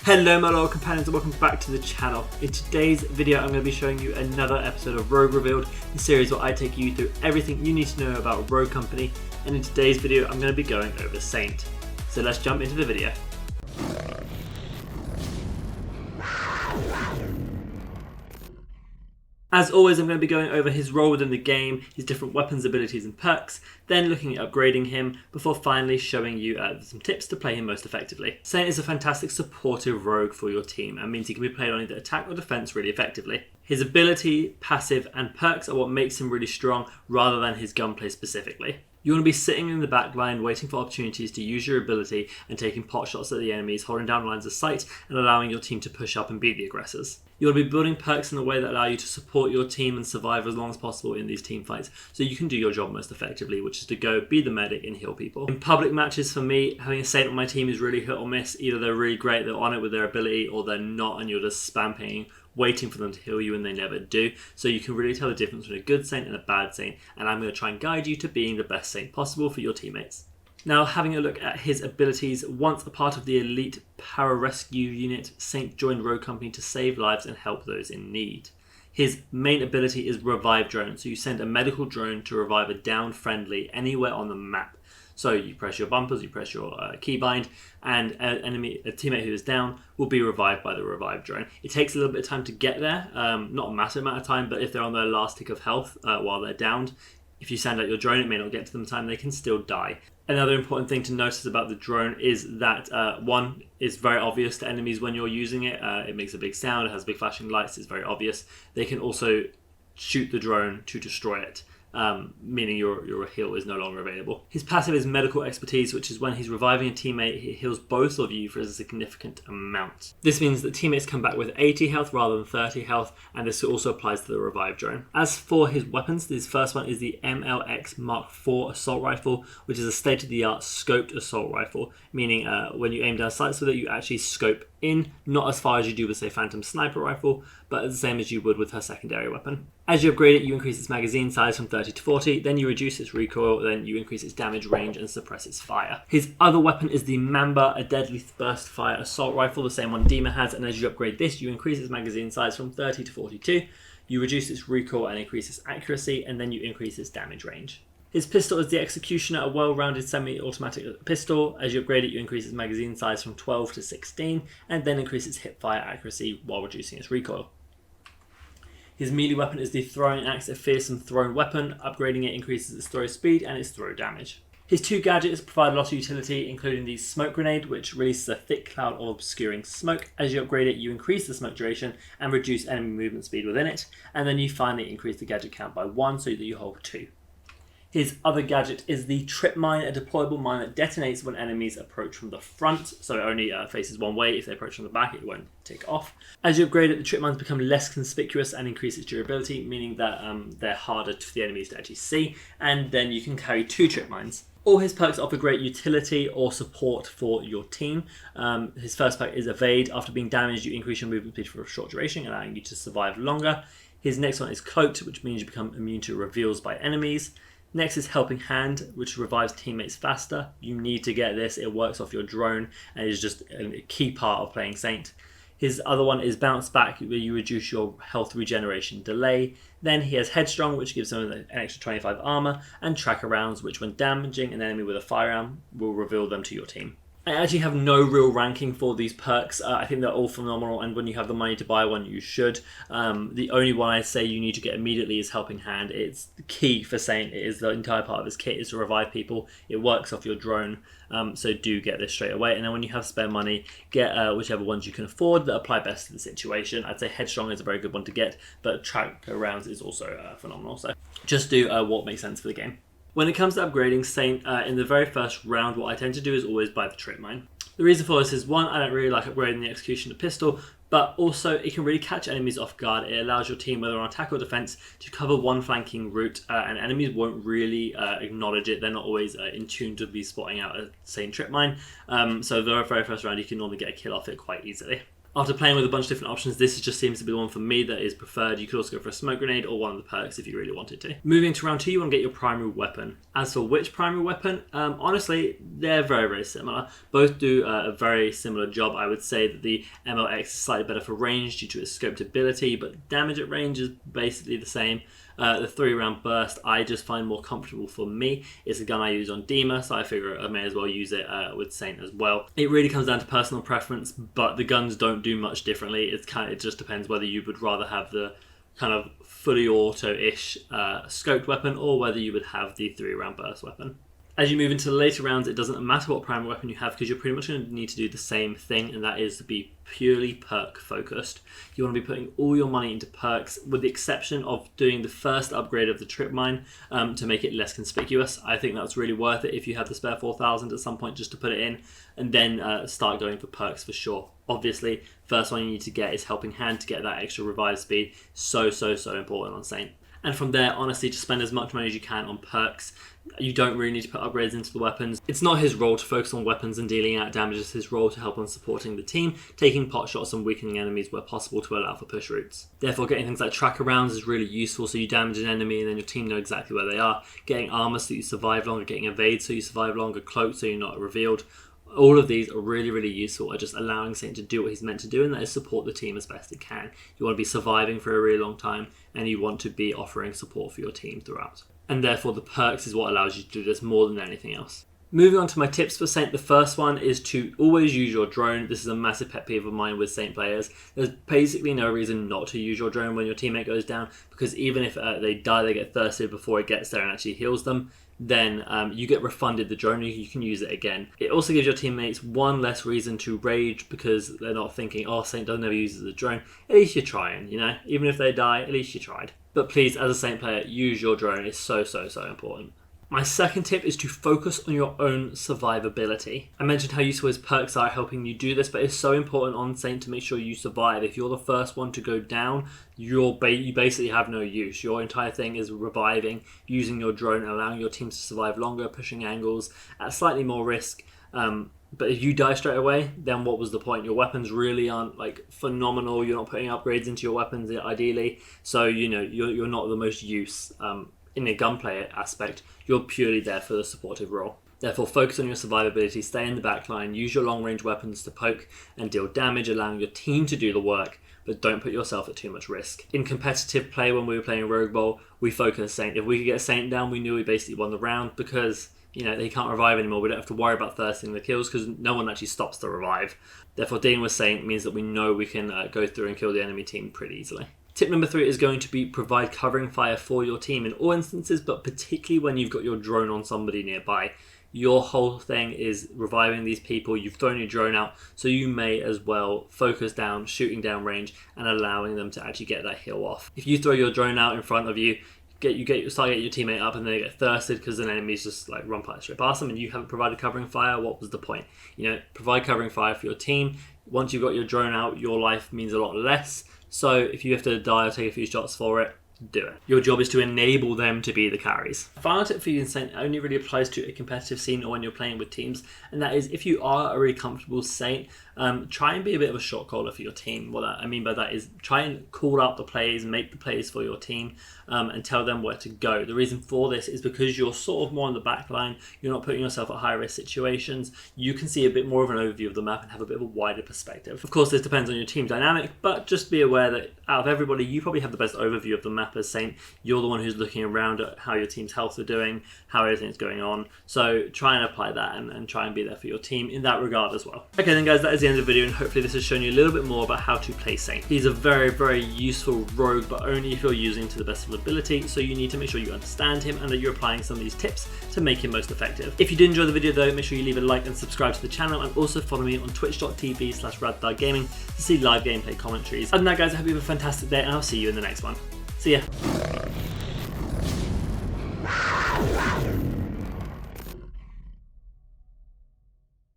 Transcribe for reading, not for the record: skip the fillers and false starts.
Hello my loyal companions and welcome back to the channel. In today's video I'm going to be showing you another episode of Rogue Revealed, the series where I take you through everything you need to know about Rogue Company, and in today's video I'm going to be going over Saint. So let's jump into the video. As always, I'm going to be going over his role within the game, his different weapons, abilities and perks, then looking at upgrading him, before finally showing you some tips to play him most effectively. Saint is a fantastic supportive rogue for your team and means he can be played on either attack or defense really effectively. His ability, passive and perks are what makes him really strong rather than his gunplay specifically. You want to be sitting in the back line waiting for opportunities to use your ability and taking pot shots at the enemies, holding down lines of sight and allowing your team to push up and beat the aggressors. You want to be building perks in a way that allow you to support your team and survive as long as possible in these team fights so you can do your job most effectively, which is to go be the medic and heal people. In public matches for me, having a Saint on my team is really hit or miss. Either they're really great, they're on it with their ability, or they're not and you're just spam pinging, waiting for them to heal you and they never do. So you can really tell the difference between a good Saint and a bad Saint, and I'm going to try and guide you to being the best Saint possible for your teammates. Now, having a look at his abilities, once a part of the elite pararescue unit, Saint joined Rogue Company to save lives and help those in need. His main ability is Revive Drone, so you send a medical drone to revive a downed friendly anywhere on the map. So you press your bumpers, you press your keybind, and a teammate who is down will be revived by the Revive Drone. It takes a little bit of time to get there, not a massive amount of time, but if they're on their last tick of health while they're downed, if you send out your drone, it may not get to them in time, they can still die. Another important thing to notice about the drone is that one, is very obvious to enemies when you're using it. It makes a big sound, it has big flashing lights, it's very obvious. They can also shoot the drone to destroy it. Meaning your heal is no longer available. His passive is medical expertise, which is when he's reviving a teammate, he heals both of you for a significant amount. This means that teammates come back with 80 health rather than 30 health, and this also applies to the revive drone. As for his weapons, his first one is the MLX Mark IV assault rifle, which is a state-of-the-art scoped assault rifle, meaning when you aim down sights with it, you actually scope in, not as far as you do with say Phantom sniper rifle, but the same as you would with her secondary weapon. As you upgrade it, you increase its magazine size from 30 to 40, then you reduce its recoil, then you increase its damage range and suppress its fire. His other weapon is the Mamba, a deadly burst fire assault rifle, the same one Dima has, and as you upgrade this, you increase its magazine size from 30 to 42, you reduce its recoil and increase its accuracy, and then you increase its damage range. His pistol is the Executioner, a well-rounded semi-automatic pistol. As you upgrade it, you increase its magazine size from 12 to 16, and then increase its hip-fire accuracy while reducing its recoil. His melee weapon is the Throwing Axe, a fearsome thrown weapon. Upgrading it increases its throw speed and its throw damage. His two gadgets provide a lot of utility, including the Smoke Grenade, which releases a thick cloud of obscuring smoke. As you upgrade it, you increase the smoke duration and reduce enemy movement speed within it, and then you finally increase the gadget count by 1 so that you hold 2. His other gadget is the Trip Mine, a deployable mine that detonates when enemies approach from the front, so it only faces one way. If they approach from the back, it won't take off. As you upgrade it, the Trip Mines become less conspicuous and increase its durability, meaning that they're harder for the enemies to actually see, and then you can carry 2 Trip Mines. All his perks offer great utility or support for your team. His first perk is Evade. After being damaged, you increase your movement speed for a short duration, allowing you to survive longer. His next one is Cloaked, which means you become immune to reveals by enemies. Next is Helping Hand, which revives teammates faster. You need to get this, it works off your drone and is just a key part of playing Saint. His other one is Bounce Back, where you reduce your health regeneration delay. Then he has Headstrong, which gives him an extra 25 armor, and Tracker Rounds, which when damaging an enemy with a firearm will reveal them to your team. I actually have no real ranking for these perks. I think they're all phenomenal, and when you have the money to buy one, you should. The only one I say you need to get immediately is Helping Hand. It's the key for Saint. It is the entire part of his kit is to revive people. It works off your drone, so do get this straight away. And then when you have spare money, get whichever ones you can afford that apply best to the situation. I'd say Headstrong is a very good one to get, but Tracker Rounds is also phenomenal. So just do what makes sense for the game. When it comes to upgrading Saint, in the very first round, what I tend to do is always buy the Trip Mine. The reason for this is, one, I don't really like upgrading the Executioner pistol, but also it can really catch enemies off guard. It allows your team, whether on attack or defense, to cover one flanking route, and enemies won't really acknowledge it. They're not always in tune to be spotting out a Saint Trip Mine. So the very first round, you can normally get a kill off it quite easily. After playing with a bunch of different options, this just seems to be the one for me that is preferred. You could also go for a smoke grenade or one of the perks if you really wanted to. Moving to round 2, you want to get your primary weapon. As for which primary weapon, honestly, they're very, very similar. Both do a very similar job. I would say that the MLX is slightly better for range due to its scoped ability, but damage at range is basically the same. The 3-round burst I just find more comfortable for me. It's a gun I use on Dima, so I figure I may as well use it with Saint as well. It really comes down to personal preference, but the guns don't do much differently. It just depends whether you would rather have the kind of fully auto-ish scoped weapon or whether you would have the 3-round burst weapon. As you move into the later rounds, it doesn't matter what primary weapon you have because you're pretty much going to need to do the same thing, and that is to be purely perk focused. You want to be putting all your money into perks, with the exception of doing the first upgrade of the trip mine to make it less conspicuous. I think that's really worth it if you have the spare 4,000 at some point just to put it in, and then start going for perks for sure. Obviously, first one you need to get is Helping Hand to get that extra revive speed. So important on Saint. And from there, honestly, just spend as much money as you can on perks. You don't really need to put upgrades into the weapons. It's not his role to focus on weapons and dealing out damage. It's his role to help on supporting the team, taking pot shots and weakening enemies where possible to allow for push routes. Therefore, getting things like tracker rounds is really useful, so you damage an enemy and then your team know exactly where they are. Getting armor so you survive longer, getting evade so you survive longer, cloak so you're not revealed. All of these are really useful at just allowing Saint to do what he's meant to do, and that is support the team as best he can. You want to be surviving for a really long time, and you want to be offering support for your team throughout. And therefore the perks is what allows you to do this more than anything else. Moving on to my tips for Saint, the first one is to always use your drone. This is a massive pet peeve of mine with Saint players. There's basically no reason not to use your drone when your teammate goes down, because even if they die, they get thirsted before it gets there and actually heals them, then you get refunded the drone and you can use it again. It also gives your teammates one less reason to rage because they're not thinking, oh, Saint doesn't ever use the drone. At least you're trying, you know? Even if they die, at least you tried. But please, as a Saint player, use your drone. It's so important. My second tip is to focus on your own survivability. I mentioned how useful his perks are helping you do this, but it's so important on Saint to make sure you survive. If you're the first one to go down, you basically have no use. Your entire thing is reviving, using your drone, allowing your team to survive longer, pushing angles at slightly more risk. But if you die straight away, then what was the point? Your weapons really aren't like phenomenal. You're not putting upgrades into your weapons ideally, so you know you're not the most use in a gunplay aspect. You're purely there for the supportive role. Therefore, focus on your survivability, stay in the backline, use your long-range weapons to poke and deal damage, allowing your team to do the work, but don't put yourself at too much risk. In competitive play, when we were playing Rogue Bowl, we focused Saint. If we could get Saint down, we knew we basically won the round because, you know, they can't revive anymore. We don't have to worry about thirsting the kills because no one actually stops the revive. Therefore, dealing with Saint means that we know we can go through and kill the enemy team pretty easily. Tip number 3 is going to be provide covering fire for your team in all instances, but particularly when you've got your drone on somebody nearby. Your whole thing is reviving these people. You've thrown your drone out, so you may as well focus down, shooting down range, and allowing them to actually get that heal off. If you throw your drone out in front of you, start getting your teammate up, and then they get thirsted because an enemy's just like run straight past them, and you haven't provided covering fire. What was the point? You know, provide covering fire for your team. Once you've got your drone out, your life means a lot less. So if you have to die or take a few shots for it, do it. Your job is to enable them to be the carries. Final tip for you in Saint only really applies to a competitive scene or when you're playing with teams, and that is if you are a really comfortable Saint, try and be a bit of a shot caller for your team. What I mean by that is try and call out the plays, make the plays for your team, and tell them where to go. The reason for this is because you're sort of more on the back line, you're not putting yourself at high-risk situations, you can see a bit more of an overview of the map and have a bit of a wider perspective. Of course, this depends on your team dynamic, but just be aware that out of everybody, you probably have the best overview of the map as Saint. You're the one who's looking around at how your team's health are doing, how everything's going on. So try and apply that and try and be there for your team in that regard as well. Okay then guys, that is the end of the video, and hopefully this has shown you a little bit more about how to play Saint. He's a very useful rogue, but only if you're using to the best of ability, so you need to make sure you understand him and that you're applying some of these tips to make him most effective. If you did enjoy the video though, make sure you leave a like and subscribe to the channel, and also follow me on twitch.tv/radthuggaming to see live gameplay commentaries. Other than that guys, I hope you have a fantastic day, and I'll see you in the next one. See ya.